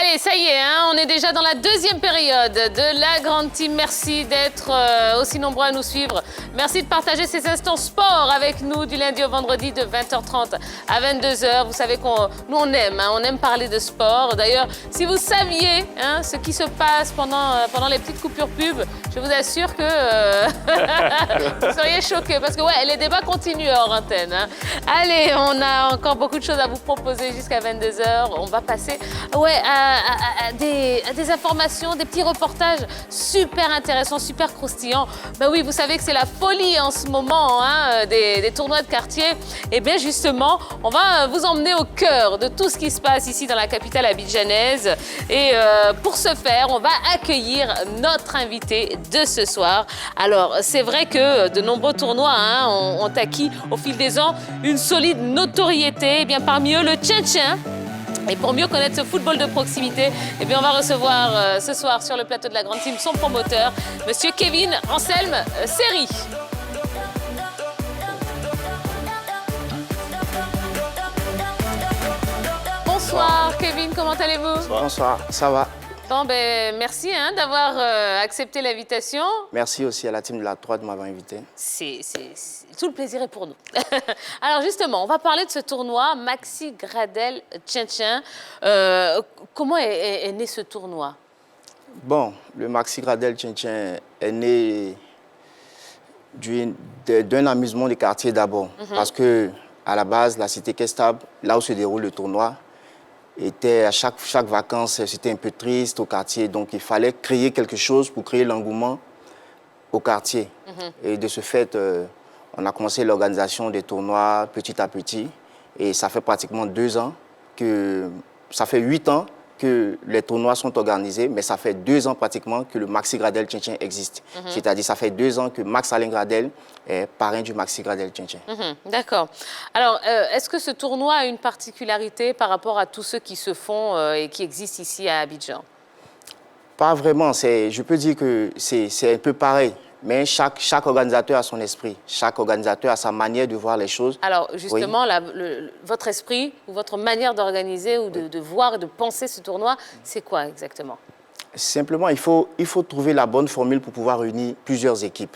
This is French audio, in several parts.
Allez, ça y est, hein, on est déjà dans la deuxième période de la Grande Team. Merci d'être aussi nombreux à nous suivre. Merci de partager ces instants sport avec nous du lundi au vendredi de 20h30 à 22h. Vous savez nous on aime parler de sport. D'ailleurs, si vous saviez hein, ce qui se passe pendant les petites coupures pub, je vous assure que vous seriez choqués parce que ouais, les débats continuent hors antenne. Hein. Allez, on a encore beaucoup de choses à vous proposer jusqu'à 22h. On va passer à des informations, des petits reportages super intéressants, super croustillants. Ben oui, vous savez que c'est la folie en ce moment hein, des tournois de quartier. Et bien justement, on va vous emmener au cœur de tout ce qui se passe ici dans la capitale abidjanaise. Et pour ce faire, on va accueillir notre invité de ce soir. Alors, c'est vrai que de nombreux tournois hein, ont acquis au fil des ans une solide notoriété. Et bien parmi eux, le Tchin-Tchin. Et pour mieux connaître ce football de proximité, eh bien on va recevoir ce soir sur le plateau de la Grande Team son promoteur, Monsieur Kevin Anselme Seri. Bonsoir Kevin, comment allez-vous? Bonsoir, ça va. Bon, ben, merci hein, d'avoir accepté l'invitation. Merci aussi à la team de la 3 de m'avoir invité. Tout le plaisir est pour nous. Alors justement, on va parler de ce tournoi Maxi Gradel Tchin-Tchin. Comment est né ce tournoi? Bon, le Maxi Gradel Tchin-Tchin est né d'un amusement de quartier d'abord. Parce que à la base, la cité Kestable, là où se déroule le tournoi, était à chaque vacances, c'était un peu triste au quartier. Donc, il fallait créer quelque chose pour créer l'engouement au quartier. Et de ce fait, on a commencé l'organisation des tournois petit à petit. Et ça fait pratiquement 2 ans ça fait 8 ans que les tournois sont organisés, mais ça fait 2 ans pratiquement que le Maxi Gradel Tchin-Tchin existe. C'est-à-dire ça fait 2 ans que Max Alain Gradel est parrain du Maxi Gradel Tchin-Tchin. D'accord. Alors, est-ce que ce tournoi a une particularité par rapport à tous ceux qui se font et qui existent ici à Abidjan? Pas vraiment. Je peux dire que c'est un peu pareil. Mais chaque organisateur a son esprit. Chaque organisateur a sa manière de voir les choses. Alors, justement, votre esprit ou votre manière d'organiser ou de voir et de penser ce tournoi, c'est quoi exactement? Simplement, il faut trouver la bonne formule pour pouvoir réunir plusieurs équipes.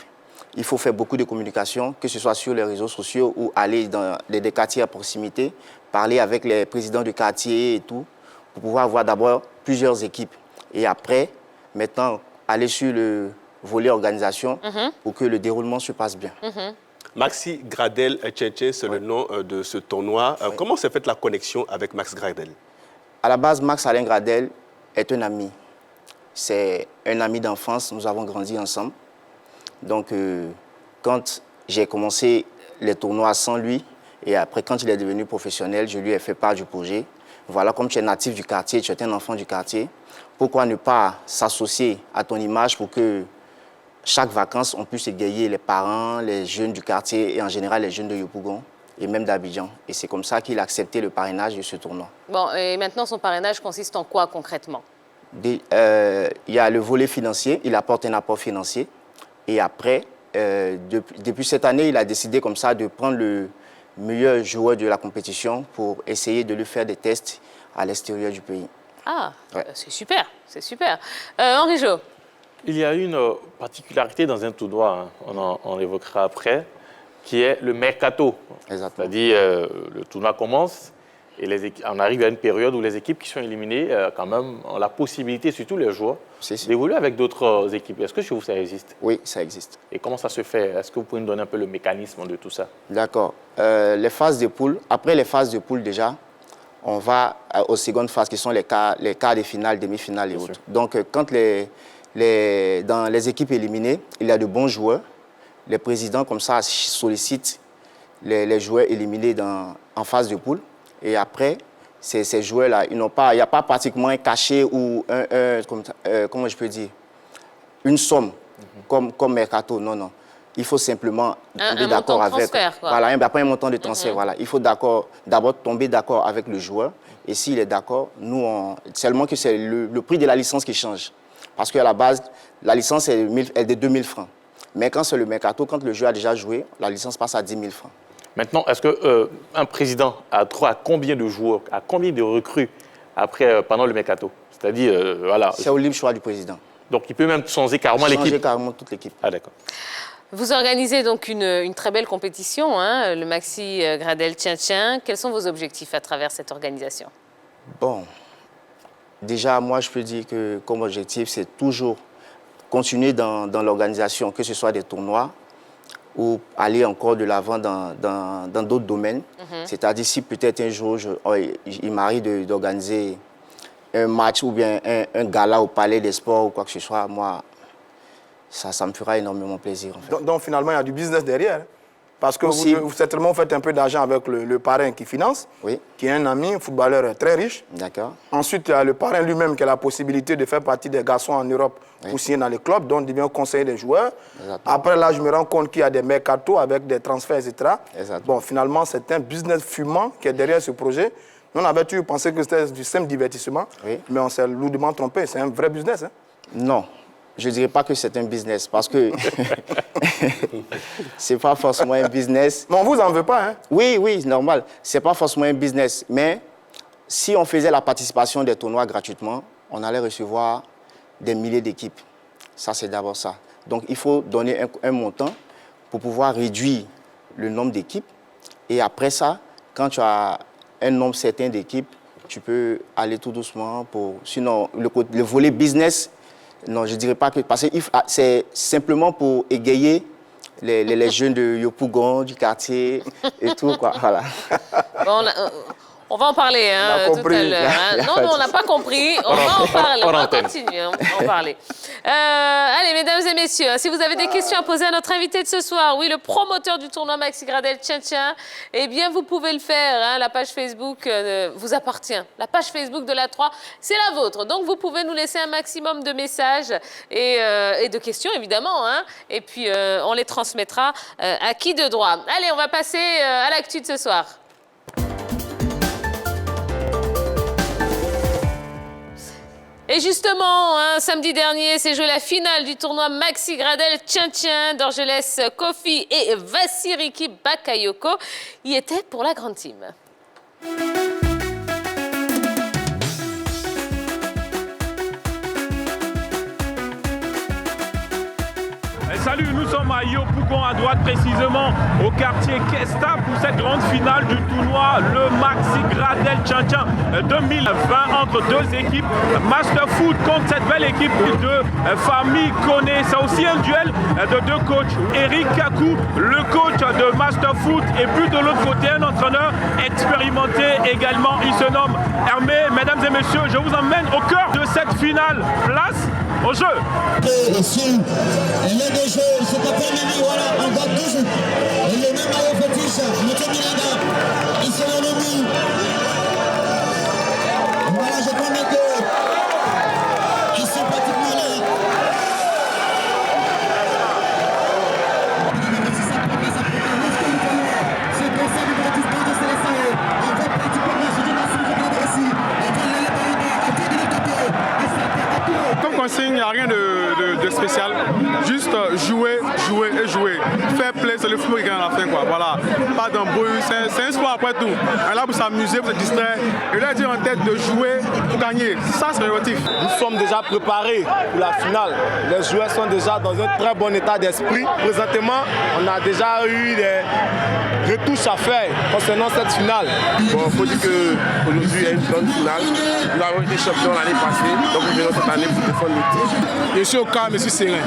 Il faut faire beaucoup de communication, que ce soit sur les réseaux sociaux ou aller dans des quartiers à proximité, parler avec les présidents de quartier et tout, pour pouvoir avoir d'abord plusieurs équipes. Et après, maintenant, aller sur le volet organisation pour que le déroulement se passe bien. Maxi Gradel Tchin-Tchin, c'est le nom de ce tournoi. Comment s'est faite la connexion avec Max Gradel? À la base, Max Alain Gradel est un ami. C'est un ami d'enfance, nous avons grandi ensemble. Donc, quand j'ai commencé les tournois sans lui, et après, quand il est devenu professionnel, je lui ai fait part du projet. Voilà, comme tu es natif du quartier, tu es un enfant du quartier, pourquoi ne pas s'associer à ton image pour que chaque vacances, on puisse égayer les parents, les jeunes du quartier et en général les jeunes de Yopougon et même d'Abidjan. Et c'est comme ça qu'il a accepté le parrainage de ce tournoi. Bon, et maintenant, son parrainage consiste en quoi concrètement? Il y a le volet financier, il apporte un apport financier. Et après, depuis cette année, il a décidé comme ça de prendre le meilleur joueur de la compétition pour essayer de lui faire des tests à l'extérieur du pays. Ah, ouais. C'est super, c'est super. Henri Jo. Il y a une particularité dans un tournoi, hein, on l'évoquera après, qui est le mercato. C'est-à-dire, le tournoi commence et on arrive à une période où les équipes qui sont éliminées, quand même, ont la possibilité, surtout les joueurs, d'évoluer avec d'autres équipes. Est-ce que chez vous, ça existe? Oui, ça existe. Et comment ça se fait? Est-ce que vous pouvez nous donner un peu le mécanisme de tout ça? D'accord. Les phases de poule, après les phases de poule déjà, on va aux secondes phases qui sont les quarts de finale, demi-finale et autres. Donc, quand dans les équipes éliminées, il y a de bons joueurs. Les présidents, comme ça, sollicitent les joueurs éliminés en phase de poule. Et après, ces joueurs-là, il n'y a pas pratiquement un cachet ou comment je peux dire, une somme comme Mercato. Non, non. Il faut simplement tomber d'accord avec. Voilà, après un montant de transfert. Voilà. Il faut d'abord tomber d'accord avec le joueur. Et s'il est d'accord, seulement que c'est le prix de la licence qui change. Parce qu'à la base, la licence est de 2 000 francs. Mais quand c'est le mercato, quand le joueur a déjà joué, la licence passe à 10 000 francs. Maintenant, est-ce qu'un président a droit à combien de joueurs, à combien de recrues pendant le mercato? C'est-à-dire, voilà. C'est au libre choix du président. Donc, il peut même changer carrément l'équipe. Changer carrément toute l'équipe. Ah, d'accord. Vous organisez donc une très belle compétition, hein, le Maxi Gradel Tien-Tien. Quels sont vos objectifs à travers cette organisation? Bon, déjà, moi, je peux dire que comme objectif, c'est toujours continuer dans l'organisation, que ce soit des tournois ou aller encore de l'avant dans d'autres domaines. C'est-à-dire, si peut-être un jour, il m'arrive d'organiser un match ou bien un gala au Palais des Sports ou quoi que ce soit, moi, ça me fera énormément plaisir. En fait. Donc finalement, il y a du business derrière. Parce que vous certainement faites un peu d'argent avec le parrain qui finance, qui est un ami, un footballeur très riche. D'accord. Ensuite, il y a le parrain lui-même qui a la possibilité de faire partie des garçons en Europe pour signer dans les clubs, donc il devient conseiller des joueurs. Exactement. Après, là, je me rends compte qu'il y a des mercatos avec des transferts, etc. Exactement. Bon, finalement, c'est un business fumant qui est derrière ce projet. Nous, on avait toujours pensé que c'était du simple divertissement, mais on s'est lourdement trompé. C'est un vrai business. Hein? Non. Je ne dirais pas que c'est un business, parce que ce n'est pas forcément un business. Mais on ne vous en veut pas, hein? Oui, oui, normal. Ce n'est pas forcément un business. Mais si on faisait la participation des tournois gratuitement, on allait recevoir des milliers d'équipes. Ça, c'est d'abord ça. Donc, il faut donner un montant pour pouvoir réduire le nombre d'équipes. Et après ça, quand tu as un nombre certain d'équipes, tu peux aller tout doucement. Sinon, le volet business... Non, je ne dirais pas que... Parce que c'est simplement pour égayer les jeunes de Yopougon, du quartier et tout, quoi. Voilà. Bon, on va en parler tout à l'heure. Hein. Non, on n'a pas compris. On va en parler. On va continuer à en parler. Allez, mesdames et messieurs, si vous avez des questions à poser à notre invité de ce soir, oui, le promoteur du tournoi Maxi Gradel Tien-Tien, eh bien, vous pouvez le faire. Hein. La page Facebook vous appartient. La page Facebook de la 3, c'est la vôtre. Donc, vous pouvez nous laisser un maximum de messages et de questions, évidemment. Hein. Et puis, on les transmettra à qui de droit. Allez, on va passer à l'actu de ce soir. Et justement, samedi dernier, s'est joué la finale du tournoi Maxi Gradel Tien-Tien d'Orgelès Kofi et Vassiriki Bakayoko y étaient pour la grande team. Salut, nous sommes à Yopougon, à droite précisément, au quartier Kesta pour cette grande finale du tournoi, le Maxi Gradel Tien-Tien 2020 entre deux équipes. Master Foot contre cette belle équipe de famille Koné. C'est aussi un duel de deux coachs. Eric Kakou, le coach de Master Foot, et puis de l'autre côté, un entraîneur expérimenté également. Il se nomme Hermé. Mesdames et messieurs, je vous emmène au cœur de cette finale. Place au jeu. C'est pas permis, voilà, on gagne toujours. Et le même maillot fétiche, M. Milanda, il se l'ennemi. Voilà, je connais que ils sont pratiquement là. C'est comme ça du divertissement de Célestin. On va pratiquement se dire dans ce moment ici. On va aller par on va de l'étaper. Et c'est comme consigne, il n'y a rien de spécial. Juste jouer et jouer. Faire play, c'est le football qui gagne à la fin, quoi. Voilà. Pas d'embrouille, c'est un sport après tout. On est là pour s'amuser, pour se distraire. Et là, dire en tête de jouer pour gagner. Ça, c'est l'objectif. Nous sommes déjà préparés pour la finale. Les joueurs sont déjà dans un très bon état d'esprit. Présentement, on a déjà eu des retouches à faire concernant cette finale. Bon, il faut dire qu'aujourd'hui, il y a une grande finale. Nous avons été champions l'année passée. Donc, nous venons cette année pour défendre le titre. Je suis au calme, je suis serein.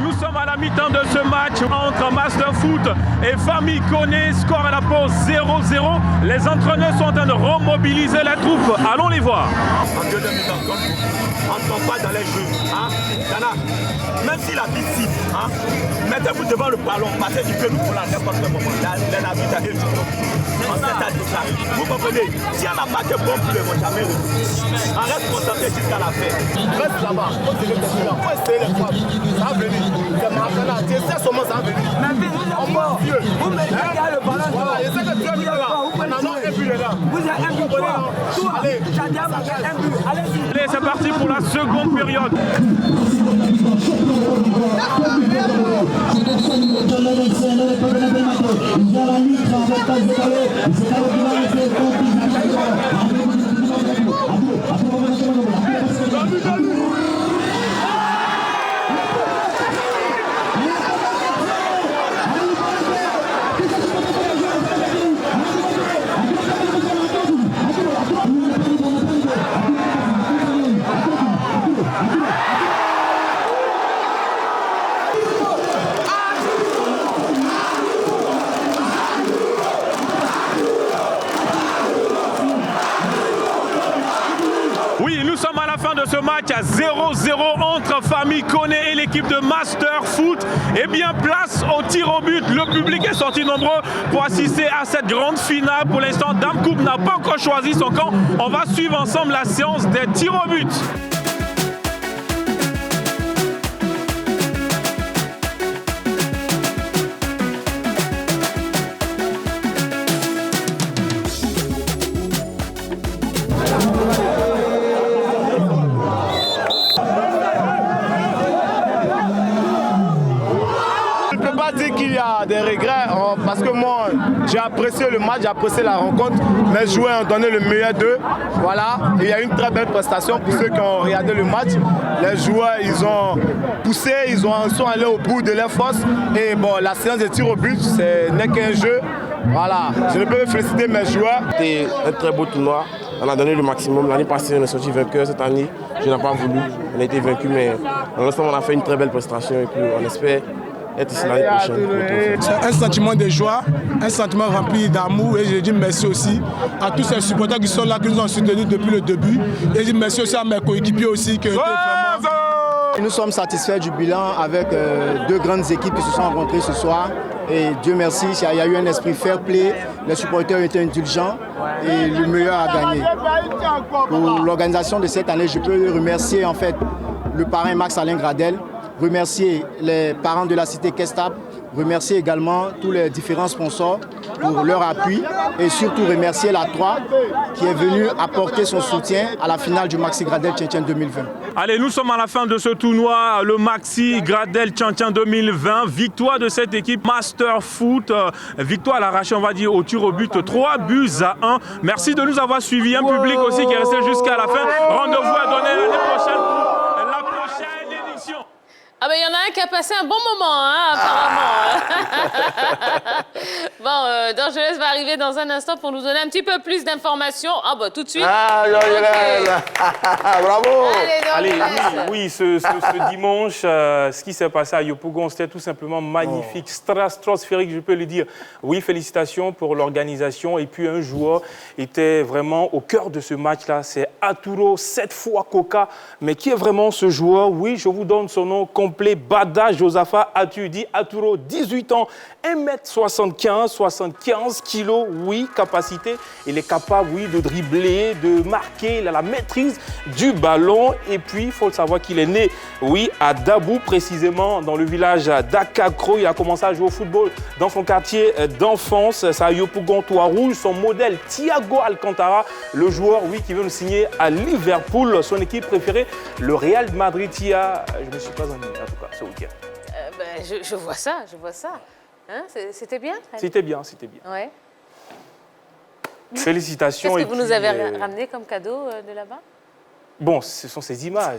Nous sommes sommes à la mi-temps de ce match entre Master Foot et Famille Koné. Score à la pause 0-0. Les entraîneurs sont en train de remobiliser les troupes. Allons les voir. En deuxième mi-temps, on ne tombe pas dans les jeux. Hein? Même si la vie siffle, hein? Mettez-vous devant le ballon, passez du pied pour la n'importe quel moment. L'arbitre arrive du coup. On s'est dit ça. Vous comprenez? Si on n'a pas de bon poulet, on ne va jamais réussir. On reste concentré jusqu'à la fin. Reste là-bas. On va essayer les femmes. Ça va venir. C'est maintenant. Tu sais comment ça va venir. On va vieux. Vous mettez le ballon. Voilà, je sais que tu es venu là. Maintenant, un but là. Vous avez un but là. Allez, Allez, c'est parti pour la seconde période. Oui, nous sommes à la fin de ce match à 0-0 entre Famille Koné et l'équipe de Master Foot. Eh bien, place au tir au but. Le public est sorti nombreux pour assister à cette grande finale. Pour l'instant, Dame Coupe n'a pas encore choisi son camp. On va suivre ensemble la séance des tirs au but. Des regrets parce que moi j'ai apprécié le match, j'ai apprécié la rencontre. Mes joueurs ont donné le meilleur d'eux. Voilà, il y a une très belle prestation pour ceux qui ont regardé le match. Les joueurs ils ont poussé, ils sont allés au bout de leur force. Et bon, la séance de tir au but, ce n'est qu'un jeu. Voilà, je ne peux féliciter mes joueurs. C'était un très beau tournoi. On a donné le maximum. L'année passée, on est sorti vainqueur. Cette année, je n'ai pas voulu. On a été vaincu, mais dans l'ensemble, on a fait une très belle prestation et puis on espère être ici l'année prochaine. C'est un sentiment de joie, un sentiment rempli d'amour et je dis merci aussi à tous ces supporters qui sont là, qui nous ont soutenus depuis le début. Et je dis merci aussi à mes coéquipiers aussi qui ont été vraiment... Nous sommes satisfaits du bilan avec deux grandes équipes qui se sont rencontrées ce soir. Et Dieu merci, il y a eu un esprit fair play, les supporters ont été indulgents et le meilleur a gagné. Pour l'organisation de cette année, je peux remercier en fait le parrain Max-Alain Gradel, remercier les parents de la cité Kestap, remercier également tous les différents sponsors pour leur appui et surtout remercier la 3 qui est venue apporter son soutien à la finale du Maxi Gradel Tchétchèn 2020. Allez, nous sommes à la fin de ce tournoi, le Maxi Gradel Tchétchèn 2020. Victoire de cette équipe Master Foot, victoire à l'arraché, on va dire, au tir au but, 3-1. Merci de nous avoir suivis, un public aussi qui est resté jusqu'à la fin. Rendez-vous à donner l'année prochaine pour la prochaine édition. Ah ben il y en a un qui a passé un bon moment, hein, apparemment. Bon, Dorgelès va arriver dans un instant pour nous donner un petit peu plus d'informations. Ah bah tout de suite. Ah, bravo. Allez, oui, ce dimanche, ce qui s'est passé à Yopougon, c'était tout simplement magnifique, stratosphérique, je peux le dire. Oui, félicitations pour l'organisation. Et puis un joueur était vraiment au cœur de ce match-là, c'est Arturo, 7 fois Coca. Mais qui est vraiment ce joueur? Oui, je vous donne son nom complet. Bada Josapha Atudi Arturo, 18 ans, 1m75, 75 kilos, oui, capacité. Il est capable, oui, de dribbler, de marquer, il a la maîtrise du ballon. Et puis, il faut le savoir qu'il est né, oui, à Dabou, précisément dans le village d'Akakro. Il a commencé à jouer au football dans son quartier d'enfance, c'est à Yopougon, Toit-Rouge. Son modèle, Thiago Alcantara, le joueur, oui, qui veut le signer à Liverpool. Son équipe préférée, le Real Madrid. Je ne me suis pas ennuyé, en tout cas, ce week-end. Je vois ça, je vois ça. Hein, c'était bien? C'était bien, c'était bien. Ouais. Félicitations. Qu'est-ce que vous nous avez ramené comme cadeau de là-bas? Bon, ce sont ces images.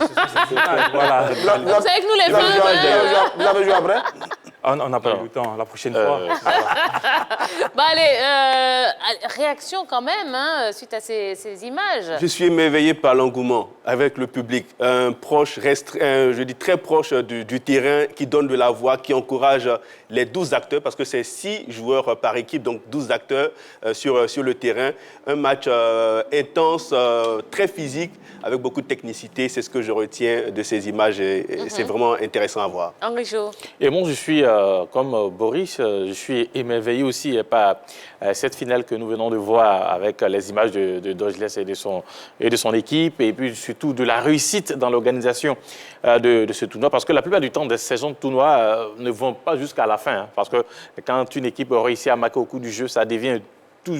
Voilà. Vous savez que nous, les femmes... Vous avez joué après? On n'a pas eu le temps, la prochaine fois. Bah allez, réaction quand même, hein, suite à ces images. Je suis émerveillé par l'engouement avec le public. Je dis très proche du terrain, qui donne de la voix, qui encourage les 12 acteurs, parce que c'est 6 joueurs par équipe, donc 12 acteurs sur le terrain. Un match intense, très physique, avec beaucoup de technicité. C'est ce que je retiens de ces images et c'est vraiment intéressant à voir. Henri Jo. Et moi, je suis, comme Boris, je suis émerveillé aussi par cette finale que nous venons de voir avec les images de Dodgeless et de son équipe, et puis surtout de la réussite dans l'organisation de ce tournoi, parce que la plupart du temps, des saisons de tournoi ne vont pas jusqu'à la fin, hein, parce que quand une équipe réussit à marquer au coup du jeu, ça devient tout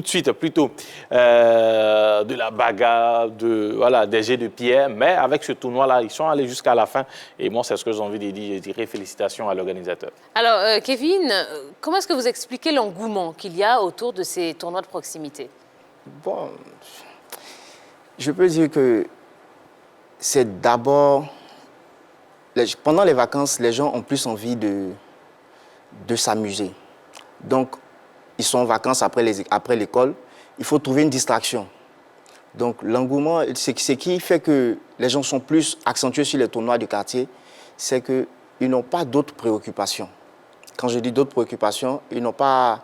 de suite plutôt de la bagarre, des jets de pierre. Mais avec ce tournoi-là, ils sont allés jusqu'à la fin. Et moi, c'est ce que j'ai envie de dire. Je dirais félicitations à l'organisateur. Alors, Kevin, comment est-ce que vous expliquez l'engouement qu'il y a autour de ces tournois de proximité? Bon, je peux dire que c'est d'abord... Pendant les vacances, les gens ont plus envie de s'amuser. Donc, ils sont en vacances après l'école, il faut trouver une distraction. Donc l'engouement, ce qui fait que les gens sont plus accentués sur les tournois du quartier, c'est qu'ils n'ont pas d'autres préoccupations. Quand je dis d'autres préoccupations, ils n'ont pas...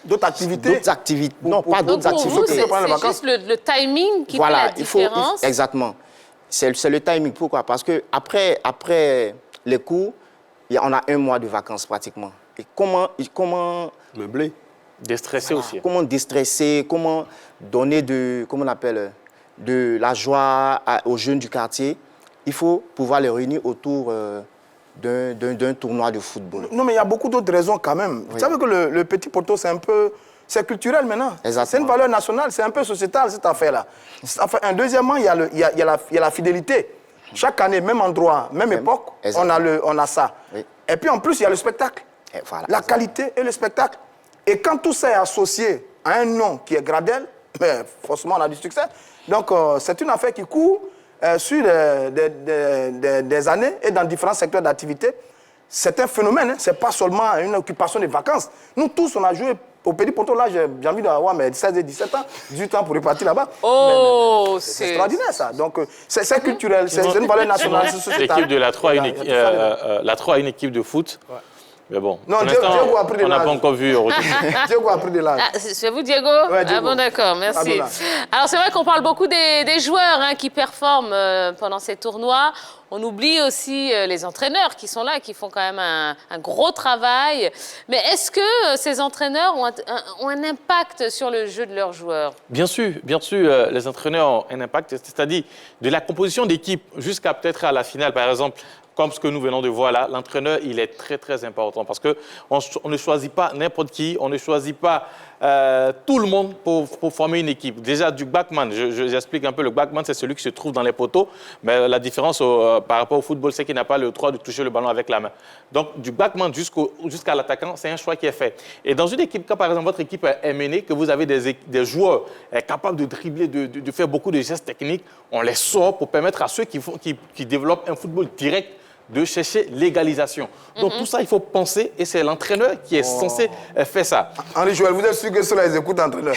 D'autres activités? D'autres activités. Non, pas d'autres activités. C'est juste le timing qui fait la différence. Exactement. C'est le timing. Pourquoi? Parce qu'après les cours, on a un mois de vacances pratiquement. Et comment meubler, déstresser aussi. Comment déstresser, comment donner de la joie aux jeunes du quartier. Il faut pouvoir les réunir autour d'un tournoi de football. Non, mais il y a beaucoup d'autres raisons quand même. Oui. Vous savez que le petit poteau, c'est culturel maintenant. C'est une valeur nationale, c'est un peu sociétal cette affaire-là. Deuxièmement, il y a la fidélité. Chaque année, même endroit, même époque, on a ça. Oui. Et puis en plus, il y a le spectacle. Voilà, la qualité et le spectacle. Et quand tout ça est associé à un nom qui est Gradel, forcément on a du succès. Donc c'est une affaire qui court sur des années et dans différents secteurs d'activité. C'est un phénomène, ce n'est pas seulement une occupation des vacances. Nous tous, on a joué au Petit Poteau. Là, j'ai envie d'avoir 16 et 17 ans, 18 ans pour repartir là-bas. Oh, c'est extraordinaire ça. Donc c'est culturel, c'est une valeur nationale. L'équipe de la 3 a une équipe de foot. Ouais. Mais bon, non, Diego a pris de l'âge. On n'a pas encore vu. Diego a pris de l'âge. C'est vous, Diego? Ouais, Diego. Ah bon, d'accord, merci. Alors, c'est vrai qu'on parle beaucoup des joueurs qui performent pendant ces tournois. On oublie aussi les entraîneurs qui sont là, qui font quand même un gros travail. Mais est-ce que ces entraîneurs ont un impact sur le jeu de leurs joueurs? Bien sûr, les entraîneurs ont un impact, c'est-à-dire de la composition d'équipe jusqu'à peut-être à la finale, par exemple. Comme ce que nous venons de voir là, l'entraîneur, il est très, très important parce qu'on ne choisit pas n'importe qui, on ne choisit pas tout le monde pour former une équipe. Déjà, du backman, j'explique un peu, le backman, c'est celui qui se trouve dans les poteaux, mais la différence par rapport au football, c'est qu'il n'a pas le droit de toucher le ballon avec la main. Donc, du backman jusqu'à l'attaquant, c'est un choix qui est fait. Et dans une équipe, quand par exemple votre équipe est menée, que vous avez des joueurs capables de dribbler, de faire beaucoup de gestes techniques, on les sort pour permettre à ceux qui développent un football direct de chercher l'égalisation. Donc tout ça, il faut penser, et c'est l'entraîneur qui est censé faire ça. Henri Joël, vous êtes sûr que cela les écoute entraîneur?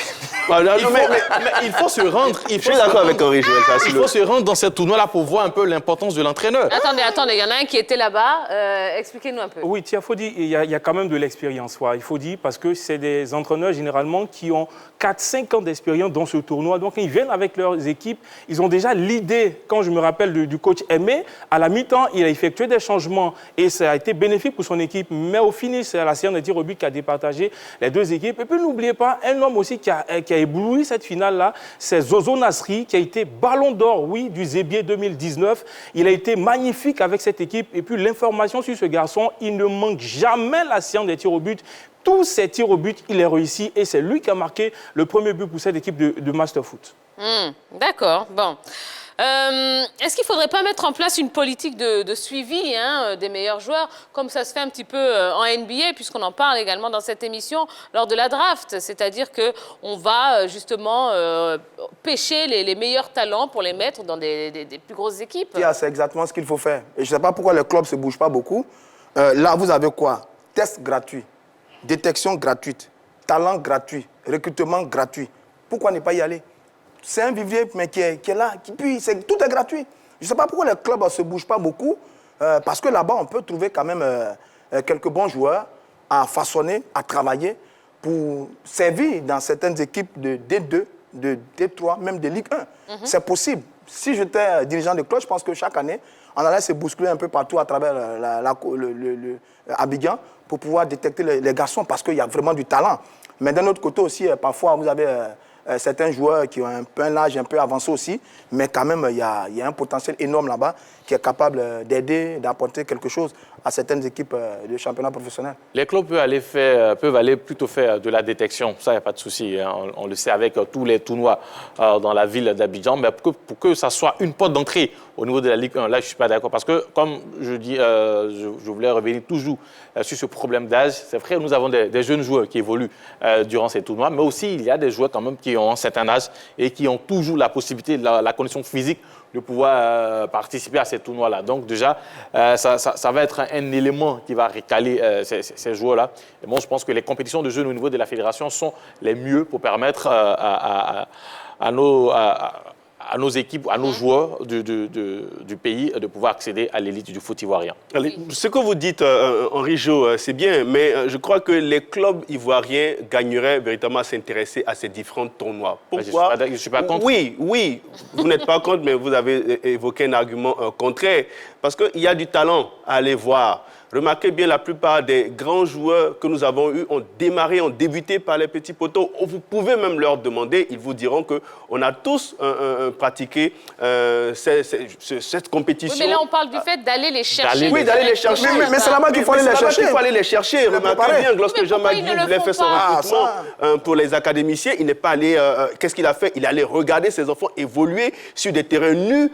Il faut se rendre... Je suis d'accord avec Henri Joël. Il faut se rendre dans ce tournoi-là pour voir un peu l'importance de l'entraîneur. Attendez, il y en a un qui était là-bas. Expliquez-nous un peu. Oui, il faut dire, il y a quand même de l'expérience. Ouais. Il faut dire, parce que c'est des entraîneurs généralement qui ont 4-5 ans d'expérience dans ce tournoi. Donc ils viennent avec leurs équipes. Ils ont déjà l'idée, quand je me rappelle du coach Aimé, à la mi-temps, il a effectué des changements et ça a été bénéfique pour son équipe. Mais au finish, c'est la séance de tir au but qui a départagé les deux équipes. Et puis n'oubliez pas, un homme aussi qui a ébloui cette finale-là, c'est Zozo Nasri, qui a été ballon d'or, oui, du Zébier 2019. Il a été magnifique avec cette équipe. Et puis l'information sur ce garçon, il ne manque jamais la séance des tirs au but. Tous ces tirs au but, il est réussi et c'est lui qui a marqué le premier but pour cette équipe de Master Foot. D'accord, bon. Est-ce qu'il ne faudrait pas mettre en place une politique de suivi des meilleurs joueurs, comme ça se fait un petit peu en NBA, puisqu'on en parle également dans cette émission, lors de la draft? C'est-à-dire qu'on va justement pêcher les meilleurs talents pour les mettre dans des plus grosses équipes. C'est exactement ce qu'il faut faire. Et je ne sais pas pourquoi les clubs ne se bougent pas beaucoup. Là, vous avez quoi? Test gratuit, détection gratuite, talent gratuit, recrutement gratuit. Pourquoi ne pas y aller? C'est un vivier mais qui est là, puis tout est gratuit. Je ne sais pas pourquoi les clubs ne se bougent pas beaucoup, parce que là-bas, on peut trouver quand même quelques bons joueurs à façonner, à travailler pour servir dans certaines équipes de D2, de D3, même de Ligue 1. C'est possible. Si j'étais dirigeant de club, je pense que chaque année, on allait se bousculer un peu partout à travers Abidjan pour pouvoir détecter les garçons parce qu'il y a vraiment du talent. Mais d'un autre côté aussi, parfois, vous avez certains joueurs qui ont un âge un peu avancé aussi, mais quand même, il y a un potentiel énorme là-bas qui est capable d'aider, d'apporter quelque chose à certaines équipes de championnat professionnel. Les clubs peuvent aller plutôt faire de la détection, ça, il n'y a pas de souci. Hein. On le sait avec tous les tournois dans la ville d'Abidjan, mais pour que ça soit une porte d'entrée au niveau de la Ligue 1, là, je ne suis pas d'accord. Parce que, comme je dis, je voulais revenir toujours sur ce problème d'âge. C'est vrai, nous avons des jeunes joueurs qui évoluent durant ces tournois, mais aussi, il y a des joueurs quand même qui ont un certain âge et qui ont toujours la possibilité, la condition physique de pouvoir participer à ces tournois-là. Donc déjà, ça va être un élément qui va recaler ces joueurs-là. Et moi, je pense que les compétitions de jeunes au niveau de la fédération sont les mieux pour permettre à nos équipes, à nos joueurs du pays de pouvoir accéder à l'élite du foot ivoirien. Ce que vous dites, Henri Jo, c'est bien, mais je crois que les clubs ivoiriens gagneraient véritablement à s'intéresser à ces différents tournois. Pourquoi? Je ne suis pas contre. Oui, vous n'êtes pas contre, mais vous avez évoqué un argument contraire. Parce qu'il y a du talent à aller voir. Remarquez bien, la plupart des grands joueurs que nous avons eus ont démarré, ont débuté par les petits poteaux. Vous pouvez même leur demander, ils vous diront qu'on a tous pratiqué cette compétition. Oui, mais là, on parle du fait d'aller les chercher. Oui, d'aller les chercher. Mais c'est là-bas qu'il faut aller les chercher. Il faut aller les chercher. Remarquez bien, lorsque Jean-Marc Diouf voulait faire son recrutement pour les académiciens, il n'est pas allé... Qu'est-ce qu'il a fait? Il est allé regarder ses enfants évoluer sur des terrains nus.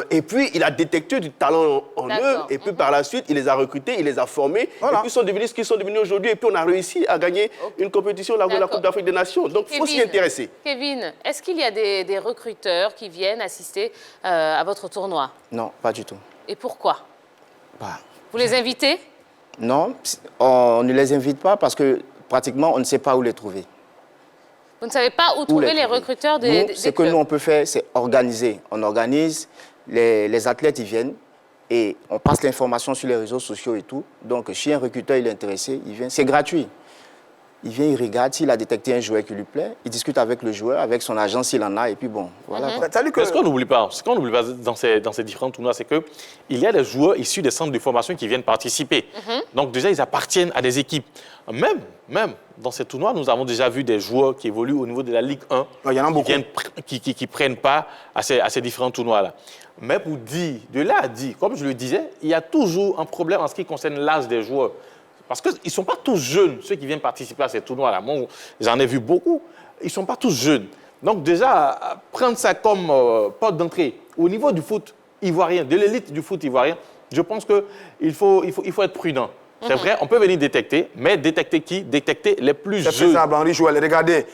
Et puis, il a détecté du talent en eux. Et puis, par la suite, il les a recrutés, il les a formés, et puis ils sont devenus ce qu'ils sont devenus aujourd'hui, et puis on a réussi à gagner une compétition, la Coupe d'Afrique des Nations. Donc il faut s'y intéresser. Kevin, est-ce qu'il y a des recruteurs qui viennent assister à votre tournoi? Non, pas du tout. Et pourquoi? Vous les invitez? Non, on ne les invite pas parce que pratiquement on ne sait pas où les trouver. Vous ne savez pas où trouver les recruteurs des clubs? Ce que nous on peut faire, c'est organiser. On organise, les athlètes ils viennent, et on passe l'information sur les réseaux sociaux et tout. Donc, si un recruteur il est intéressé, il vient. C'est gratuit. Il vient, il regarde. S'il a détecté un joueur qui lui plaît, il discute avec le joueur, avec son agent s'il en a, et puis bon, voilà. Ce qu'on n'oublie pas, dans ces différents tournois, c'est qu'il y a des joueurs issus des centres de formation qui viennent participer. Donc, déjà, ils appartiennent à des équipes. Même dans ces tournois, nous avons déjà vu des joueurs qui évoluent au niveau de la Ligue 1, qui prennent part à ces différents tournois-là. Mais pour dire, de là à dire, comme je le disais, il y a toujours un problème en ce qui concerne l'âge des joueurs. Parce qu'ils ne sont pas tous jeunes, ceux qui viennent participer à ces tournois-là. Moi, j'en ai vu beaucoup, ils ne sont pas tous jeunes. Donc déjà, prendre ça comme porte d'entrée au niveau du foot ivoirien, de l'élite du foot ivoirien, je pense qu'il faut être prudent. C'est vrai, on peut venir détecter, mais détecter qui? Détecter les plus jeunes. C'est faisable, Henri Joël. Regardez,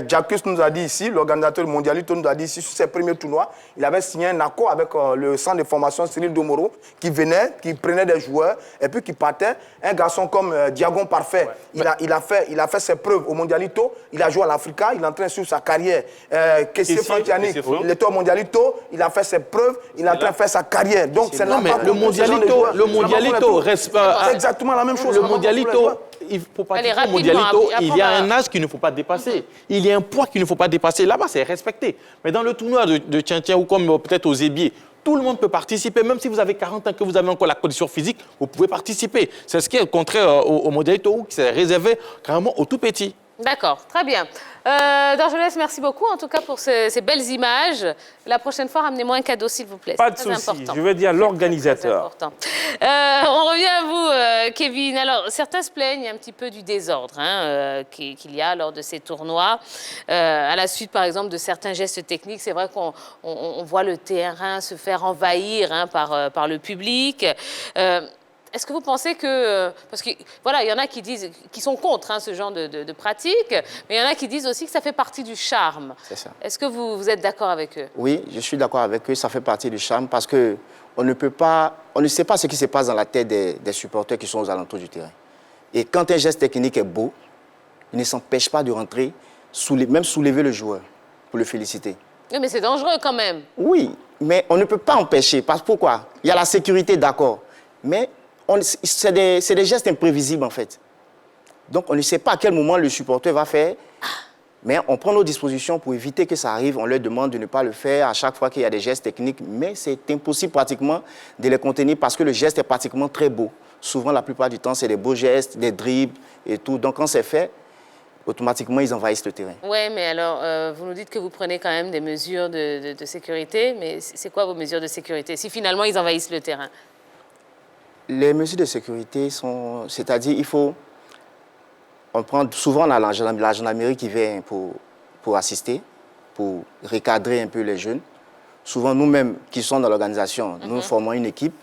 Jacques nous a dit ici, l'organisateur mondialiste nous a dit ici, sur ses premiers tournois, il avait signé un accord avec le centre de formation Cyril Domoro, qui venait, qui prenait des joueurs, et puis qui partait. Un garçon comme Diagon Parfait, il a fait ses preuves au Mondialito, il a joué à l'Africa, il est en train de suivre sa carrière. Kessé Frantiani, il était au Mondialito, il a fait ses preuves, il est en train de faire sa carrière. Donc c'est non, mais le Mondialito reste pas... C'est exactement la même chose. Le Mondialito, pour participer au Mondialito, il y a un âge qu'il ne faut pas dépasser. Il y a un poids qu'il ne faut pas dépasser. Là-bas, c'est respecté. Mais dans le tournoi de Tchantien ou comme peut-être aux Ébiers, tout le monde peut participer. Même si vous avez 40 ans, que vous avez encore la condition physique, vous pouvez participer. C'est ce qui est le contraire au Mondialito, où c'est réservé carrément aux tout petits. D'accord, très bien. Dorgelès, merci beaucoup en tout cas pour ces belles images. La prochaine fois, ramenez-moi un cadeau s'il vous plaît. Pas de souci, je vais dire l'organisateur. On revient à vous, Kevin, alors certains se plaignent un petit peu du désordre qu'il y a lors de ces tournois. À la suite, par exemple, de certains gestes techniques, c'est vrai qu'on voit le terrain se faire envahir par le public. Est-ce que vous pensez que... parce que, voilà, il y en a qui disent, qui sont contre ce genre de pratique, mais il y en a qui disent aussi que ça fait partie du charme. C'est ça. Est-ce que vous êtes d'accord avec eux? Oui, je suis d'accord avec eux, ça fait partie du charme parce qu'on ne sait pas ce qui se passe dans la tête des supporters qui sont aux alentours du terrain. Et quand un geste technique est beau, il ne s'empêche pas de rentrer, même soulever le joueur pour le féliciter. Oui, mais c'est dangereux quand même. Oui, mais on ne peut pas empêcher. Pourquoi? Il y a la sécurité, d'accord, mais c'est des gestes imprévisibles en fait. Donc on ne sait pas à quel moment le supporter va faire, mais on prend nos dispositions pour éviter que ça arrive. On leur demande de ne pas le faire à chaque fois qu'il y a des gestes techniques, mais c'est impossible pratiquement de les contenir parce que le geste est pratiquement très beau. Souvent, la plupart du temps, c'est des beaux gestes, des dribbles et tout. Donc quand c'est fait, automatiquement, ils envahissent le terrain. Oui, mais alors, vous nous dites que vous prenez quand même des mesures de sécurité, mais c'est quoi vos mesures de sécurité si finalement ils envahissent le terrain? Les mesures de sécurité sont... C'est-à-dire, on prend souvent la gendarmerie qui vient pour assister, pour recadrer un peu les jeunes. Souvent, nous-mêmes qui sommes dans l'organisation, nous formons une équipe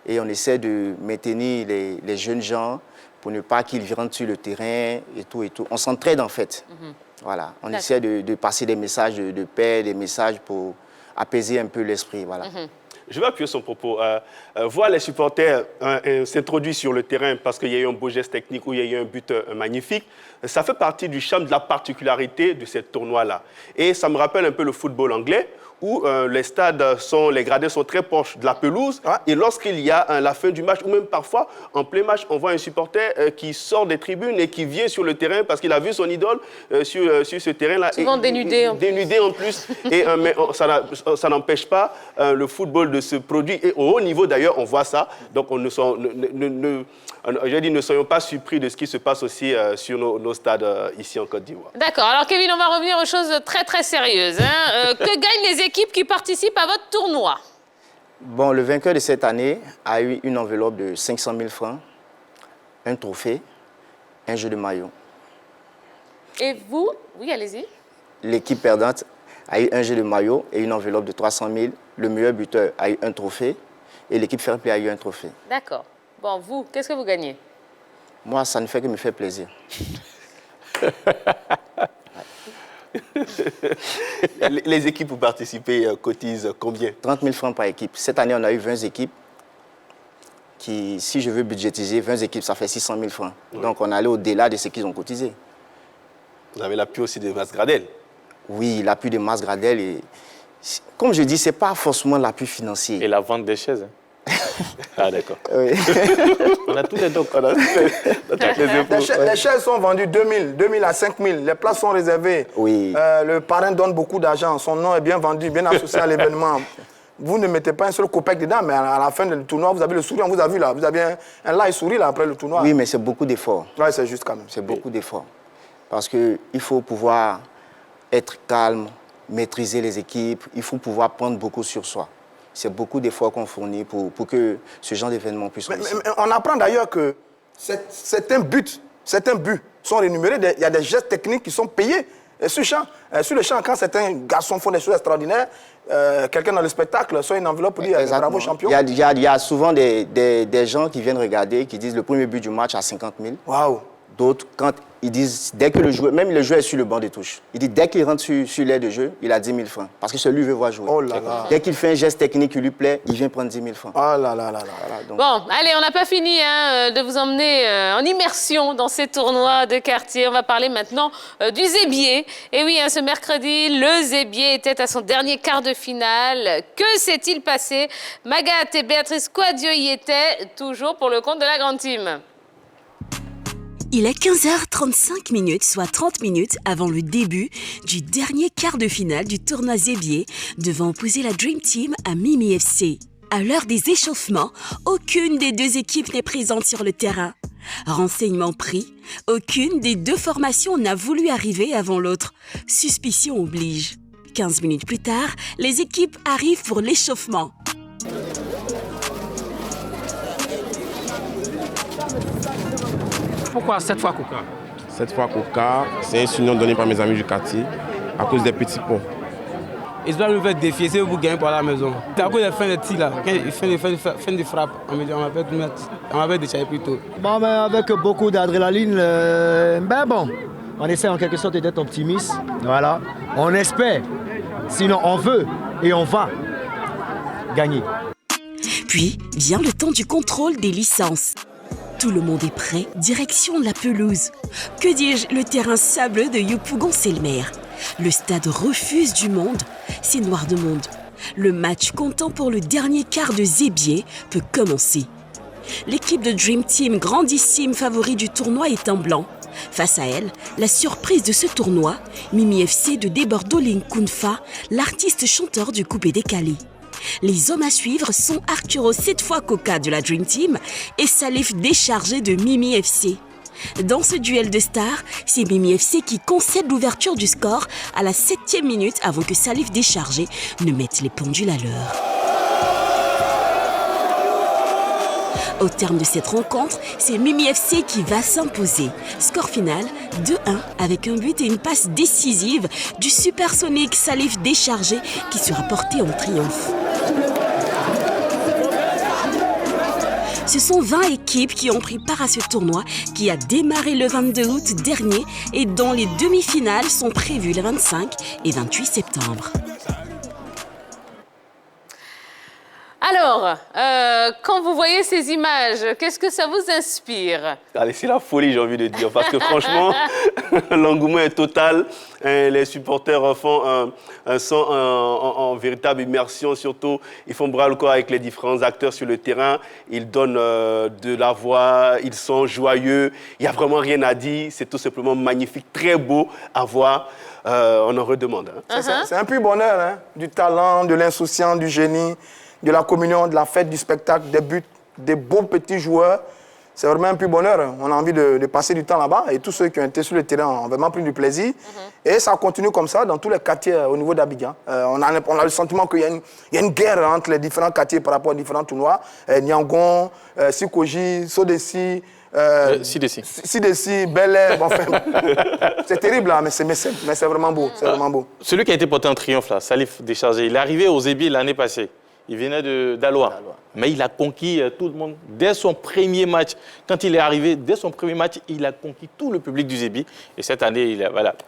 et on essaie de maintenir les jeunes gens pour ne pas qu'ils rentrent sur le terrain et tout et tout. On s'entraide en fait. Voilà. On essaie de passer des messages de paix, des messages pour apaiser un peu l'esprit. Voilà. Je vais appuyer son propos. Voir les supporters s'introduire sur le terrain parce qu'il y a eu un beau geste technique ou il y a eu un but magnifique, ça fait partie du charme, de la particularité de ce tournoi-là. Et ça me rappelle un peu le football anglais où les gradins sont très proches de la pelouse. Et lorsqu'il y a la fin du match, ou même parfois, en plein match, on voit un supporter qui sort des tribunes et qui vient sur le terrain parce qu'il a vu son idole sur ce terrain-là. Souvent dénudé. Dénudé en plus. Mais ça n'empêche pas le football de se produire. Et au haut niveau, d'ailleurs, on voit ça. Donc, ne soyons pas surpris de ce qui se passe aussi sur nos stades ici en Côte d'Ivoire. D'accord. Alors, Kevin, on va revenir aux choses très, très sérieuses. Que gagnent les équipes qui participent à votre tournoi? Bon, le vainqueur de cette année a eu une enveloppe de 500 000 francs, un trophée, un jeu de maillot. Et vous? Oui, allez-y. L'équipe perdante a eu un jeu de maillot et une enveloppe de 300 000. Le meilleur buteur a eu un trophée et l'équipe fair play a eu un trophée. D'accord. Bon, vous, qu'est-ce que vous gagnez? Moi, ça ne fait que me faire plaisir. Les équipes où participer cotisent combien? 30 000 francs par équipe. Cette année, on a eu 20 équipes. Si je veux budgétiser 20 équipes, ça fait 600 000 francs. Oui. Donc, on allait au-delà de ce qu'ils ont cotisé. Vous avez l'appui aussi de Mas Gradel? Oui, l'appui de Mas Gradel. Et, comme je dis, ce n'est pas forcément l'appui financier. Et la vente des chaises? Ah, d'accord. Oui. On a tous les docs. Les chaises sont vendues 2 000 à 5 000. Les places sont réservées. Oui. Le parrain donne beaucoup d'argent. Son nom est bien vendu, bien associé à l'événement. Vous ne mettez pas un seul copec dedans, mais à la fin du tournoi, vous avez le sourire. On vous a vu là. Vous avez un live sourire là, après le tournoi. Oui, mais c'est beaucoup d'efforts. Oui, c'est juste quand même. C'est beaucoup d'efforts. Parce qu'il faut pouvoir être calme, maîtriser les équipes. Il faut pouvoir prendre beaucoup sur soi. C'est beaucoup d'efforts qu'on fournit pour que ce genre d'événement puisse réussir. Mais on apprend d'ailleurs que certains buts sont rémunérés. Il y a des gestes techniques qui sont payés. Et sur le champ, quand certains garçons font des choses extraordinaires, quelqu'un dans le spectacle soit une enveloppe pour dire bravo champion. Il y a souvent des gens qui viennent regarder, qui disent le premier but du match à 50 000. Waouh! D'autres, quand ils disent, dès que le joueur, même le joueur est sur le banc de touche, il dit dès qu'il rentre sur l'aire de jeu, il a 10 000 francs. Parce que celui veut voir jouer. Oh là là. Dès qu'il fait un geste technique qui lui plaît, il vient prendre 10 000 francs. Oh là là là là. Voilà, donc. Bon, allez, on n'a pas fini de vous emmener en immersion dans ces tournois de quartier. On va parler maintenant du Zébier. Et oui, ce mercredi, le Zébier était à son dernier quart de finale. Que s'est-il passé? Magat et Béatrice Quadio y étaient, toujours pour le compte de la grande team. Il est 15h35, soit 30 minutes avant le début du dernier quart de finale du tournoi Zébier, devant opposer la Dream Team à Mimi FC. À l'heure des échauffements, aucune des deux équipes n'est présente sur le terrain. Renseignement pris, aucune des deux formations n'a voulu arriver avant l'autre. Suspicion oblige. 15 minutes plus tard, les équipes arrivent pour l'échauffement. Pourquoi 7 fois Coca? 7 fois Coca, c'est un surnom donné par mes amis du quartier à cause des petits ponts. Ils doivent nous faire défier, c'est vous gagnez par la maison. C'est à cause des fins de tir là, quand ils fin de frappe, on m'appelle décharger plus tôt. Bon, mais avec beaucoup d'adrénaline, bon, on essaie en quelque sorte d'être optimiste. Voilà, on espère, sinon on veut et on va gagner. Puis vient le temps du contrôle des licences. Tout le monde est prêt, direction la pelouse. Que dis-je, le terrain sableux de Yopougon-Selmer. Le stade refuse du monde, c'est noir de monde. Le match comptant pour le dernier quart de Zébier peut commencer. L'équipe de Dream Team, grandissime favori du tournoi, est en blanc. Face à elle, la surprise de ce tournoi, Mimi FC de Debordoling Kunfa, l'artiste chanteur du coupé décalé. Les hommes à suivre sont Arturo 7 fois Coca de la Dream Team et Salif déchargé de Mimi FC. Dans ce duel de stars, c'est Mimi FC qui concède l'ouverture du score à la 7e minute avant que Salif déchargé ne mette les pendules à l'heure. Au terme de cette rencontre, c'est Mimi FC qui va s'imposer. Score final 2-1 avec un but et une passe décisive du supersonique Salif déchargé qui sera porté en triomphe. Ce sont 20 équipes qui ont pris part à ce tournoi qui a démarré le 22 août dernier et dont les demi-finales sont prévues le 25 et 28 septembre. Alors, quand vous voyez ces images, qu'est-ce que ça vous inspire? Allez, c'est la folie, j'ai envie de dire, parce que franchement, l'engouement est total. Les supporters font en véritable immersion, surtout, ils font bras le corps avec les différents acteurs sur le terrain. Ils donnent de la voix, ils sont joyeux. Il n'y a vraiment rien à dire, c'est tout simplement magnifique, très beau à voir. On en redemande. Hein. C'est un pur bonheur, hein, du talent, de l'insouciance, du génie, de la communion, de la fête, du spectacle, des buts, des beaux petits joueurs. C'est vraiment un pur bonheur. On a envie de passer du temps là-bas et tous ceux qui ont été sur le terrain ont vraiment pris du plaisir. Et ça continue comme ça dans tous les quartiers au niveau d'Abidjan. On a le sentiment qu'il y a une guerre entre les différents quartiers par rapport aux différents tournois. Niangon, Sikoji, Sodesi, Sidesi, Bel Air, enfin, c'est terrible là, mais c'est vraiment beau, c'est vraiment beau. Celui qui a été porté en triomphe là, Salif déchargé, il est arrivé aux Zébier l'année passée. Il venait d'Aloa, mais il a conquis tout le monde dès son premier match. Quand il est arrivé, dès son premier match, il a conquis tout le public du Zébi. Et cette année,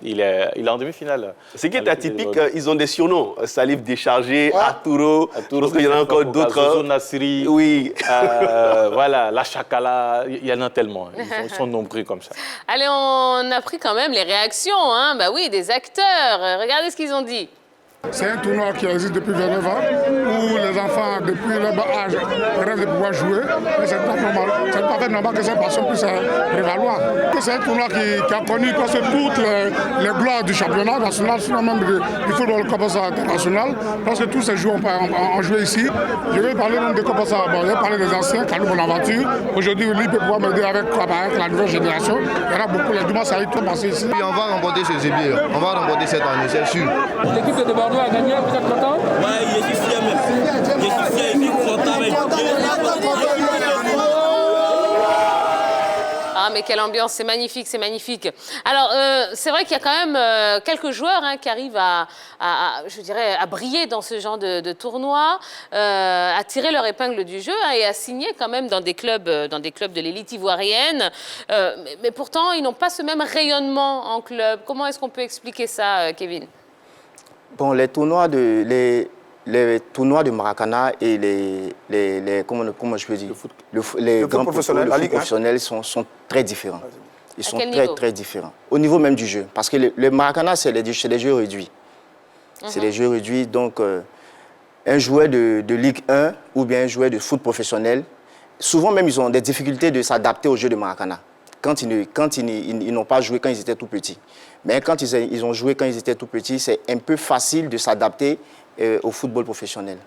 il est en demi-finale. Ce qui est atypique, ils ont des surnoms. Salif déchargé, Arturo, parce qu'il y en a encore d'autres. Zozo Nassiri, oui. voilà, la Chakala, il y en a tellement. Ils sont nombreux comme ça. Allez, on a pris quand même les réactions, hein. Bah oui, des acteurs. Regardez ce qu'ils ont dit. C'est un tournoi qui existe depuis 29 ans, où les enfants, depuis leur bas âge, rêvent de pouvoir jouer. Mais c'est pas normal. C'est tout à fait normal que cette passion puisse prévaloir. C'est un tournoi qui a connu presque toutes les gloires du championnat national, sinon même du football Copa international. Parce que tous ces joueurs ont joué ici. Je vais parler même de Copa. Bon, je vais parler des anciens, Kalou Bonaventure. Aujourd'hui, lui peut pouvoir m'aider avec la nouvelle génération. Il y en a beaucoup, les Dumas, ça a été tout passé ici. Puis on va remporter ce Zébier. On va remporter cette année, c'est sûr. L'équipe de Bordeaux a gagné, vous êtes content? Oui, je suis fier même. Je suis fier, je suis content même. Ah, mais quelle ambiance, c'est magnifique, c'est magnifique. Alors, c'est vrai qu'il y a quand même quelques joueurs hein, qui arrivent je dirais, à briller dans ce genre de tournoi, à tirer leur épingle du jeu hein, et à signer quand même dans des clubs de l'élite ivoirienne. Mais pourtant, ils n'ont pas ce même rayonnement en club. Comment est-ce qu'on peut expliquer ça, Kevin? Bon, les tournois de Maracana et comment je peux dire, les grands professionnels sont très différents. Ils sont très différents. Au niveau même du jeu. Parce que le Maracana, c'est des jeux réduits. C'est des jeux réduits. Donc, un joueur de Ligue 1 ou bien un joueur de foot professionnel, souvent même, ils ont des difficultés de s'adapter au jeu de Maracana. Quand ils n'ont pas joué quand ils étaient tout petits. Mais quand ils ont joué quand ils étaient tout petits, c'est un peu facile de s'adapter au football professionnel.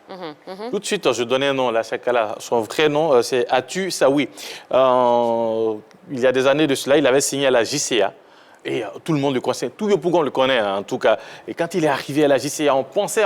Tout de suite, je donnais un nom, la Chakala. Son vrai nom, c'est Atu Saoui. Il y a des années de cela, il avait signé à la JCA. Et tout le monde le connaît, tout Yopougon le connaît en tout cas. Et quand il est arrivé à la JCA, on pensait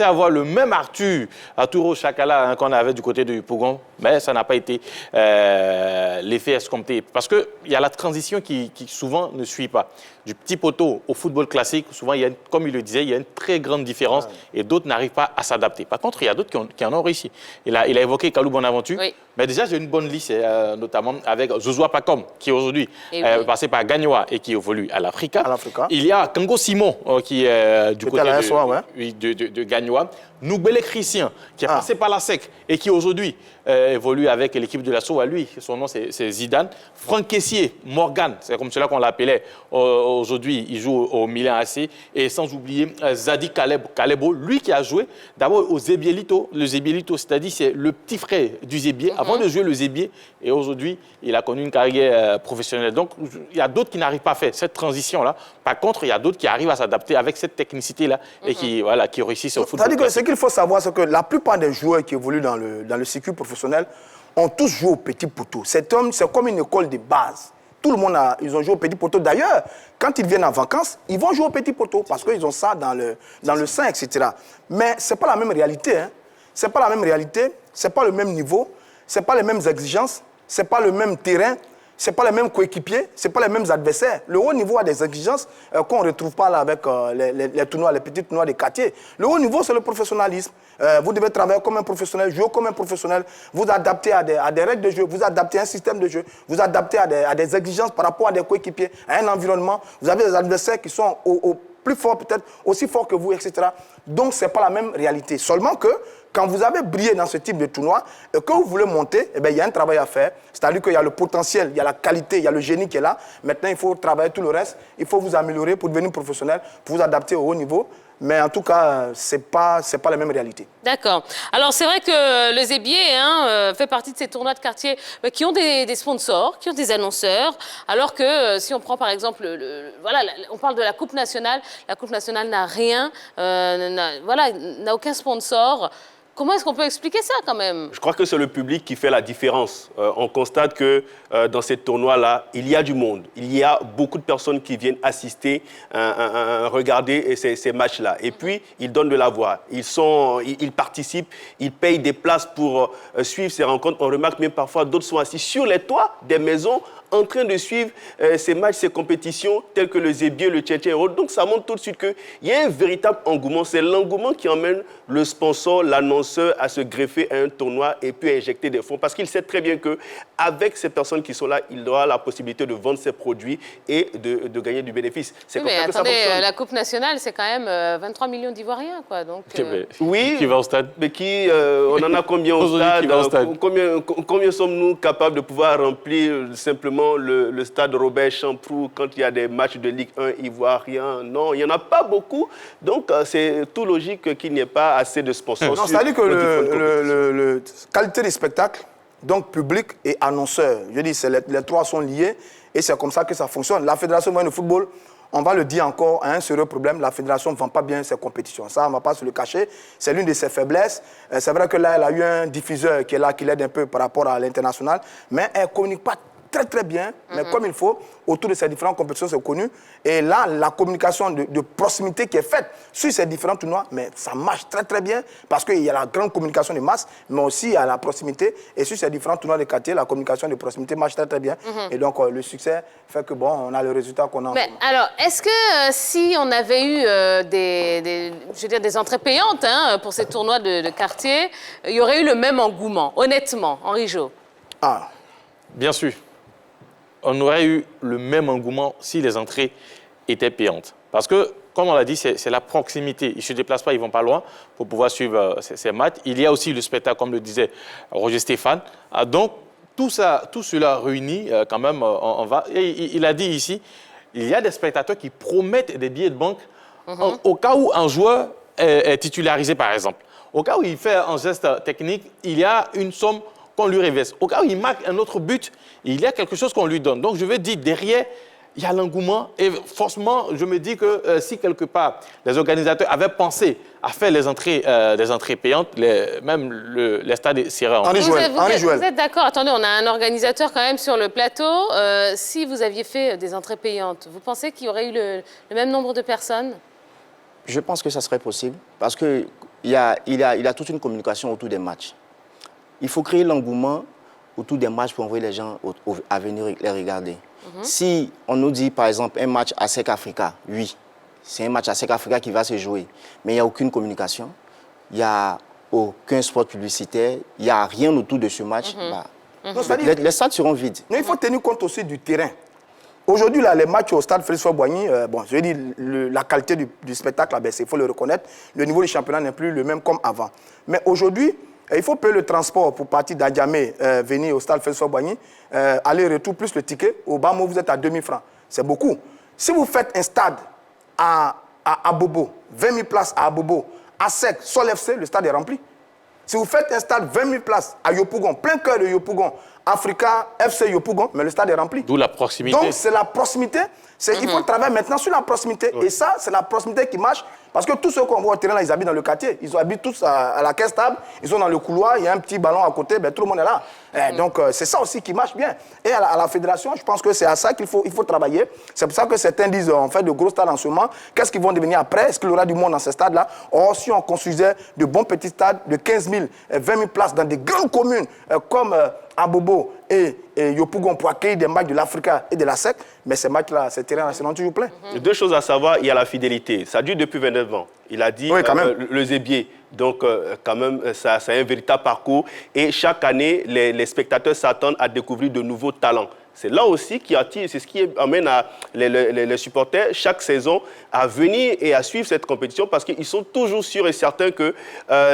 avoir le même Arthur Arturo Chakala qu'on avait du côté de Yopougon, mais ça n'a pas été l'effet escompté. Parce qu'il y a la transition qui souvent ne suit pas. Du petit poteau au football classique, souvent, comme il le disait, il y a une très grande différence et d'autres n'arrivent pas à s'adapter. Par contre, il y a d'autres qui en ont réussi. Il a évoqué Kalou Bonaventure, mais déjà, j'ai une bonne liste, notamment avec Joshua Pacom, qui aujourd'hui est passé par Gagnoa et qui évolue à l'Africa. Il y a Kango Simon, qui est du côté de Gagnoa. Noubele Christian, qui est passé par la SEC et qui aujourd'hui évolue avec l'équipe de la SOA. Lui, son nom, c'est Zidane. Franck Kessier, Morgan, c'est comme cela qu'on l'appelait. Aujourd'hui, il joue au Milan AC. Et sans oublier Zadi Kalebo, lui qui a joué d'abord au Zébielito. Le Zébielito, c'est-à-dire c'est le petit frère du Zébier. Avant de jouer le Zébier, et aujourd'hui, il a connu une carrière professionnelle. Donc, il y a d'autres qui n'arrivent pas à faire cette transition-là. Par contre, il y a d'autres qui arrivent à s'adapter avec cette technicité-là et qui réussissent au football. Ce qu'il faut savoir, c'est que la plupart des joueurs qui évoluent dans le circuit professionnel ont tous joué au petit poteau. C'est comme une école de base. Tout le monde ils ont joué au petit poteau. D'ailleurs, quand ils viennent en vacances, ils vont jouer au petit poteau parce qu'ils ont ça dans le sein, etc. Mais ce n'est pas la même réalité. Hein. Ce n'est pas la même réalité, ce n'est pas le même niveau, ce n'est pas les mêmes exigences, ce n'est pas le même terrain, ce n'est pas les mêmes coéquipiers, ce n'est pas les mêmes adversaires. Le haut niveau a des exigences qu'on ne retrouve pas là avec les tournois, les petits tournois des quartiers. Le haut niveau, c'est le professionnalisme. Vous devez travailler comme un professionnel, jouer comme un professionnel, vous adapter à des règles de jeu, vous adapter à un système de jeu, vous adapter à des exigences par rapport à des coéquipiers, à un environnement. Vous avez des adversaires qui sont au plus forts, peut-être aussi forts que vous, etc. Donc, ce n'est pas la même réalité. Seulement que, quand vous avez brillé dans ce type de tournoi et que vous voulez monter, eh bien, il y a un travail à faire. C'est-à-dire qu'il y a le potentiel, il y a la qualité, il y a le génie qui est là. Maintenant, il faut travailler tout le reste. Il faut vous améliorer pour devenir professionnel, pour vous adapter au haut niveau. Mais en tout cas, ce n'est pas la même réalité. D'accord. Alors, c'est vrai que le Zébier fait partie de ces tournois de quartier qui ont des sponsors, qui ont des annonceurs. Alors que si on prend par exemple, on parle de la Coupe nationale. La Coupe nationale n'a rien, n'a aucun sponsor. Comment est-ce qu'on peut expliquer ça quand même? Je crois que c'est le public qui fait la différence. On constate que dans ces tournois-là, il y a du monde. Il y a beaucoup de personnes qui viennent assister, regarder ces matchs-là. Et puis, ils donnent de la voix. Ils participent, ils payent des places pour suivre ces rencontres. On remarque même parfois d'autres sont assis sur les toits des maisons en train de suivre ces matchs, ces compétitions, telles que le Zébier, le Tchétché et autres. Donc, ça montre tout de suite qu'il y a un véritable engouement. C'est l'engouement qui emmène le sponsor, l'annonceur à se greffer à un tournoi et puis à injecter des fonds. Parce qu'il sait très bien qu'avec ces personnes qui sont là, il aura la possibilité de vendre ses produits et de gagner du bénéfice. C'est comme ça que ça fonctionne. La Coupe nationale, c'est quand même 23 millions d'Ivoiriens, quoi. Donc, oui, qui va au stade. Mais on en a combien au stade? Combien sommes-nous capables de pouvoir remplir simplement le stade Robert Champrou quand il y a des matchs de Ligue 1 ivoirien? Non, il n'y en a pas beaucoup. Donc, c'est tout logique qu'il n'y ait pas assez de sponsors. Non, c'est-à-dire que le qualité du spectacle, donc public et annonceur, je dis, les trois sont liés et c'est comme ça que ça fonctionne. La Fédération de football, on va le dire encore, a un sérieux problème. La Fédération ne vend pas bien ses compétitions. Ça, on ne va pas se le cacher. C'est l'une de ses faiblesses. C'est vrai que là, elle a eu un diffuseur qui est là, qui l'aide un peu par rapport à l'international, mais elle ne communique pas très bien, mais comme il faut, autour de ces différentes compétitions, c'est connu. Et là, la communication de proximité qui est faite sur ces différents tournois, mais ça marche très bien, parce qu'il y a la grande communication de masse, mais aussi il y a la proximité. Et sur ces différents tournois de quartier, la communication de proximité marche très bien. Et donc, le succès fait que, bon, on a le résultat qu'on a. Mais alors, est-ce que si on avait eu des entrées payantes pour ces tournois de quartier, il y aurait eu le même engouement, honnêtement, Henri Jo? Bien sûr. On aurait eu le même engouement si les entrées étaient payantes. Parce que, comme on l'a dit, c'est la proximité. Ils ne se déplacent pas, ils ne vont pas loin pour pouvoir suivre ces matchs. Il y a aussi le spectacle, comme le disait Roger Stéphane. Donc, tout cela réuni, quand même, on va... Et il a dit ici, il y a des spectateurs qui promettent des billets de banque au cas où un joueur est titularisé, par exemple. Au cas où il fait un geste technique, il y a une somme qu'on lui reverse. Au cas où il marque un autre but, il y a quelque chose qu'on lui donne. Donc, je veux dire, derrière il y a l'engouement et forcément, je me dis que si quelque part les organisateurs avaient pensé à faire des entrées payantes, même les stades seraient en Vous êtes d'accord? Attendez, on a un organisateur quand même sur le plateau. Si vous aviez fait des entrées payantes, vous pensez qu'il y aurait eu le même nombre de personnes? Je pense que ça serait possible parce qu'il y a toute une communication autour des matchs. Il faut créer l'engouement autour des matchs pour envoyer les gens à venir les regarder. Si on nous dit, par exemple, un match à SEC Africa, oui, c'est un match à SEC Africa qui va se jouer, mais il n'y a aucune communication, il n'y a aucun spot publicitaire, il n'y a rien autour de ce match, les stades seront vides. Mais il faut tenir compte aussi du terrain. Aujourd'hui, les matchs au stade Félix-Houphouët-Boigny, je veux dire, la qualité du spectacle a baissé, il faut le reconnaître. Le niveau du championnat n'est plus le même comme avant. Mais aujourd'hui, il faut payer le transport pour partir d'Adjamé, venir au stade Félix-Houphouët-Boigny, aller-retour plus le ticket. Au bas mot, vous êtes à 2000 francs. C'est beaucoup. Si vous faites un stade à Abobo, 20 000 places à Abobo, à Sec, Sol FC, le stade est rempli. Si vous faites un stade 20 000 places à Yopougon, plein cœur de Yopougon, Africa, FC Yopougon, mais le stade est rempli. D'où la proximité. Donc, c'est la proximité. Il faut travailler maintenant sur la proximité. Et ça, c'est la proximité qui marche. Parce que tous ceux qu'on voit au terrain, là, ils habitent dans le quartier. Ils habitent tous à la caisse table. Ils sont dans le couloir. Il y a un petit ballon à côté. Ben, tout le monde est là. Donc, c'est ça aussi qui marche bien. Et à la fédération, je pense que c'est à ça qu'il faut travailler. C'est pour ça que certains disent on fait de gros stades en ce moment. Qu'est-ce qu'ils vont devenir après? Est-ce qu'il y aura du monde dans ces stades-là? Or, si on construisait de bons petits stades de 15 000, 20 000 places dans des grandes communes comme Abobo et Yopougon pour accueillir des matchs de l'Africa et de la SEC, mais ces matchs-là, ces terrains-là seront toujours pleins. Deux choses à savoir, il y a la fidélité. Ça dure depuis 29 ans. Il a dit le Zébier. Donc, quand même, c'est un véritable parcours. Et chaque année, les spectateurs s'attendent à découvrir de nouveaux talents. C'est là aussi qui attire, c'est ce qui amène les supporters chaque saison à venir et à suivre cette compétition parce qu'ils sont toujours sûrs et certains que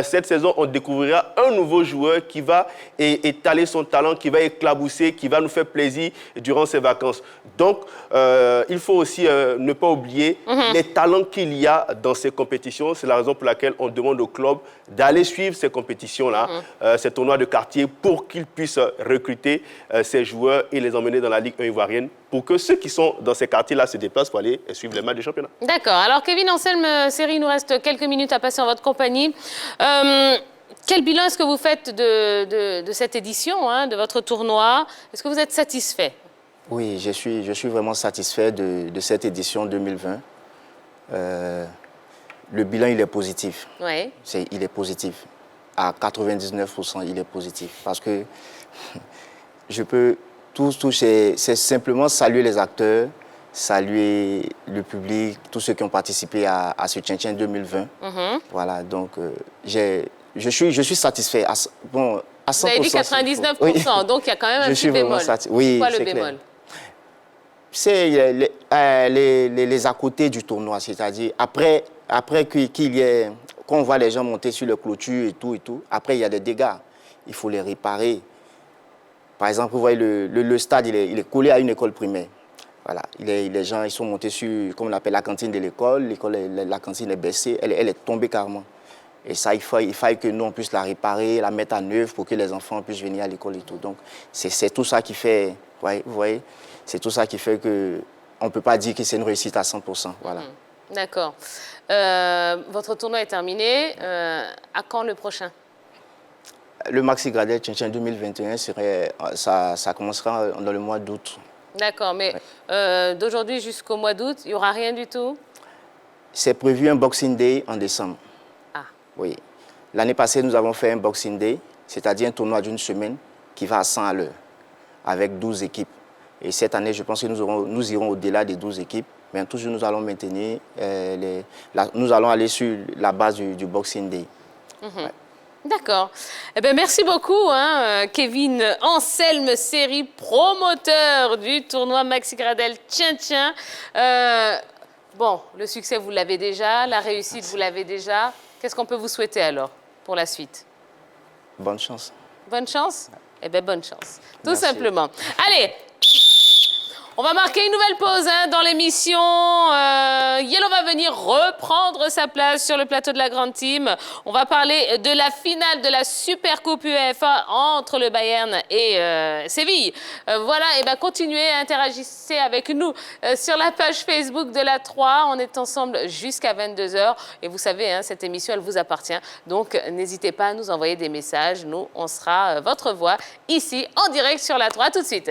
cette saison, on découvrira un nouveau joueur qui va étaler son talent, qui va éclabousser, qui va nous faire plaisir durant ces vacances. Donc, il faut aussi ne pas oublier les talents qu'il y a dans ces compétitions. C'est la raison pour laquelle on demande au club d'aller suivre ces compétitions-là, ces tournois de quartier, pour qu'ils puissent recruter ces joueurs et les emmener dans la Ligue 1 ivoirienne pour que ceux qui sont dans ces quartiers-là se déplacent pour aller suivre les matchs du championnat. D'accord. Alors, Kevin Anselme, Série, il nous reste quelques minutes à passer en votre compagnie. Quel bilan est-ce que vous faites de cette édition, de votre tournoi? Est-ce que vous êtes satisfait? Oui, je suis vraiment satisfait de cette édition 2020. Le bilan, il est positif. Oui. Il est positif. À 99%, il est positif. Parce que je peux... c'est simplement saluer les acteurs, saluer le public, tous ceux qui ont participé à ce Tchintchen 2020. Voilà, donc je suis satisfait à 100%. Vous avez dit 99%, oui. Donc il y a quand même un petit bémol. Oui, quoi le bémol? C'est les à côté du tournoi, c'est-à-dire après qu'il y ait, quand on voit les gens monter sur les clôtures et tout, après il y a des dégâts, il faut les réparer. Par exemple, vous voyez, le stade, il est collé à une école primaire. Voilà. Les gens, ils sont montés sur, comme on appelle, la cantine de l'école. La cantine est baissée, elle est tombée carrément. Et ça, il faille que nous, on puisse la réparer, la mettre à neuf pour que les enfants puissent venir à l'école et tout. Donc, c'est tout ça qui fait, vous voyez, c'est tout ça qui fait qu'on ne peut pas dire que c'est une réussite à 100%. Voilà. D'accord. Votre tournoi est terminé. À quand le prochain? Le Maxi Gradel Tchintchen 2021, ça commencera dans le mois d'août. D'accord, mais d'aujourd'hui jusqu'au mois d'août, il n'y aura rien du tout? C'est prévu un Boxing Day en décembre. Ah. Oui. L'année passée, nous avons fait un Boxing Day, c'est-à-dire un tournoi d'une semaine qui va à 100 à l'heure, avec 12 équipes. Et cette année, je pense que nous irons au-delà des 12 équipes. Mais toujours, nous allons maintenir, nous allons aller sur la base du Boxing Day. Ouais. D'accord. Eh bien, merci beaucoup, Kevin Anselme Série, promoteur du tournoi Maxi Gradel Tchintchen. Bon, le succès, vous l'avez déjà, la réussite, vous l'avez déjà. Qu'est-ce qu'on peut vous souhaiter alors pour la suite? Bonne chance. Bonne chance? Eh bien, bonne chance. Tout simplement. Allez, On va marquer une nouvelle pause dans l'émission. Yellow va venir reprendre sa place sur le plateau de la Grande Team. On va parler de la finale de la Super Coupe UEFA entre le Bayern et Séville. Voilà, et bien continuez à interagir avec nous sur la page Facebook de la 3. On est ensemble jusqu'à 22h. Et vous savez, cette émission, elle vous appartient. Donc, n'hésitez pas à nous envoyer des messages. Nous, on sera votre voix ici, en direct sur la 3. À tout de suite.